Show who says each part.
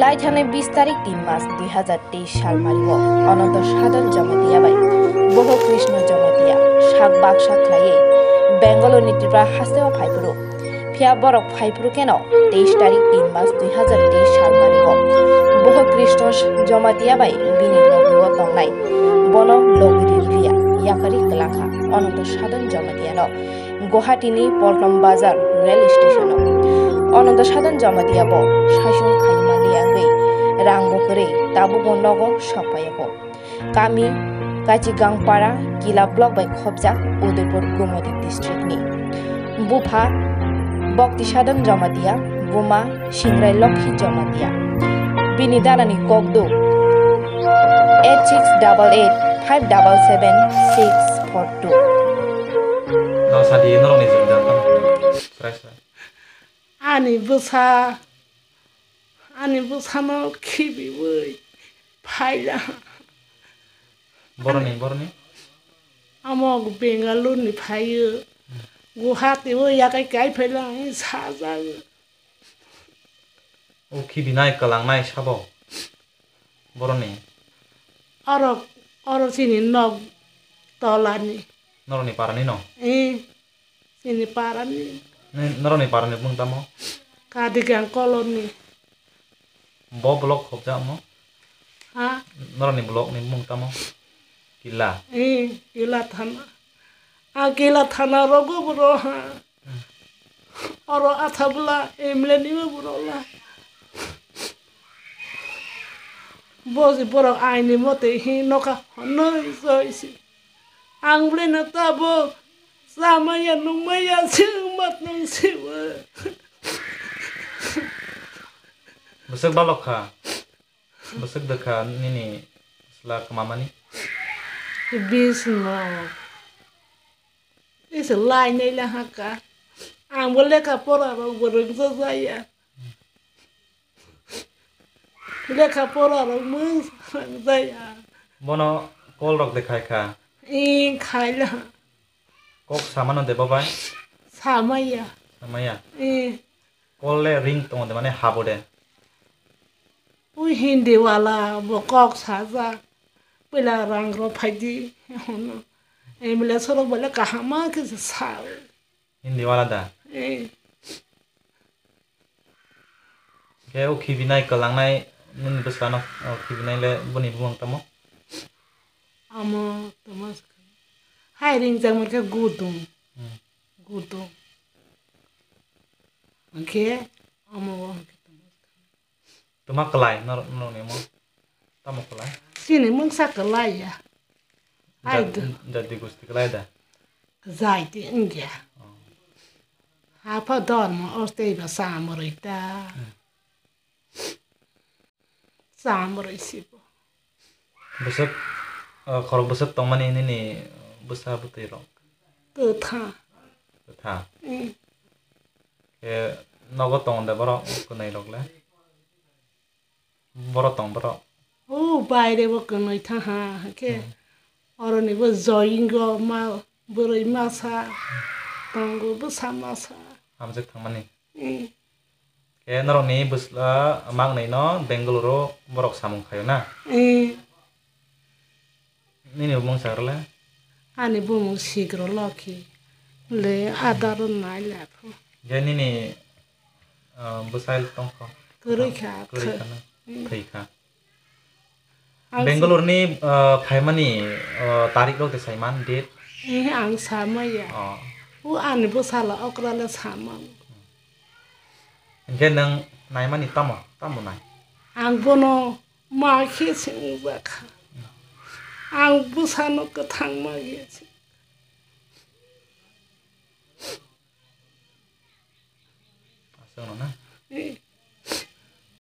Speaker 1: लाइथाने 20 तारिख 3 मार्च 2023 साल मारिव अनंत साधन जमातिया बाय बहु कृष्ण जमातिया साक बाक्सा खलाये बेंगलोर नितिप्रा हास्तेव फाइफुरु फिया बरक फाइफुरु केनो 23 तारिख 3 मार्च 2023 साल मारिव बहु कृष्ण जमातिया बाय बिनि लगिव तंगनाय बनो लगिरिया याकारि कलाखा अनंत साधन जमातियानो गुवाहाटीनि पल्टन बाजार रेल स्टेशनो अनंत साधन जमातियाबो साइसुं खायमानि आंगै रां बकरै ताबुबो नगो सफायाबो गामि काचिगांपारा किला ब्लक बाय खबजाक उदयपुर गोमती डिस्ट्रिक्टनि बुफा बक्ति साधन जमातिया बुमा सिंग्राय लक्ष्मी जमातिया बिनि दानानि ककदो 8688577642
Speaker 2: Sadi nolong izin datang.
Speaker 3: Ani busa no kibi woi paila.
Speaker 2: Boroni.
Speaker 3: Amog Bangalore ni payo. Guwahati woi ya kai paila ni saza.
Speaker 2: O kibi naik kelang naik sabo. Boroni.
Speaker 3: Oro sini nog tolani.
Speaker 2: Noroni parani no.
Speaker 3: Sini parani.
Speaker 2: Noroni parani pun tamo.
Speaker 3: Kadigang koloni.
Speaker 2: Bo blok khobja mo.
Speaker 3: Ha?
Speaker 2: Noroni blok ni pun tamo. Kila.
Speaker 3: Kila thana. Kila thana rogo bro ha. Oro athabla emleni mo bro la. Bosi bro aini mote hi noka noi soisi. Angle na tabo sama ya numaya simat nung siwa.
Speaker 2: Besok balok ka. Besok deka nini setelah ke mama nih.
Speaker 3: Bisno. Is lain ni lah haka. Ang boleh kapora orang bereng saya. Boleh kapora orang mus saya.
Speaker 2: Bono kol rok dekai ka.
Speaker 3: Kaya.
Speaker 2: Kok sama no deba bai?
Speaker 3: Sama ya.
Speaker 2: Sama ya. Kol le ring tong de mane habo de.
Speaker 3: Ui hindi wala bokok saza. Bila rang ro pagi. Emile soro boleh kahama ke sal.
Speaker 2: Hindi wala da. Kayak o kibi naik kelang naik nun besano o kibi naik le boni buang tamo.
Speaker 3: Amo temas. Hai ring jang mereka gudung. Oke, amo
Speaker 2: Tuma kelai nor ni mo. Tamo kelai.
Speaker 3: sini mengsa kelai ya. Aida.
Speaker 2: Jadi gusti kelai da.
Speaker 3: Zaiti enggak. Apa dormo orte iba samurita. Samurisipo.
Speaker 2: Besok kalau besok tong mani ini nih besar betul rok.
Speaker 3: Tetha.
Speaker 2: Kayak nogo tong da borok kunai rok le. Borok tong borok.
Speaker 3: Bayre wo kunoi tha ha ke. Oroni wo joingo ma buroi masa. Tanggo besamasa.
Speaker 2: Hamzek tang mani. Kayak norok nih besla mang nih no Bangalore borok samung kayo na. Ini bumong sarla.
Speaker 3: Ani bumong sigro loki. Le adarun nai lapo.
Speaker 2: Jadi ini besail tong ko.
Speaker 3: Kurika.
Speaker 2: Kurika. Bangalore nih mani tarik lo tesaiman date.
Speaker 3: Ang sama ya. Ani busala okrala sama.
Speaker 2: Jadi nang nai mani tamo nai.
Speaker 3: Ang bono maki singzaka. Ang busano ke thang magi.
Speaker 2: Asal mana?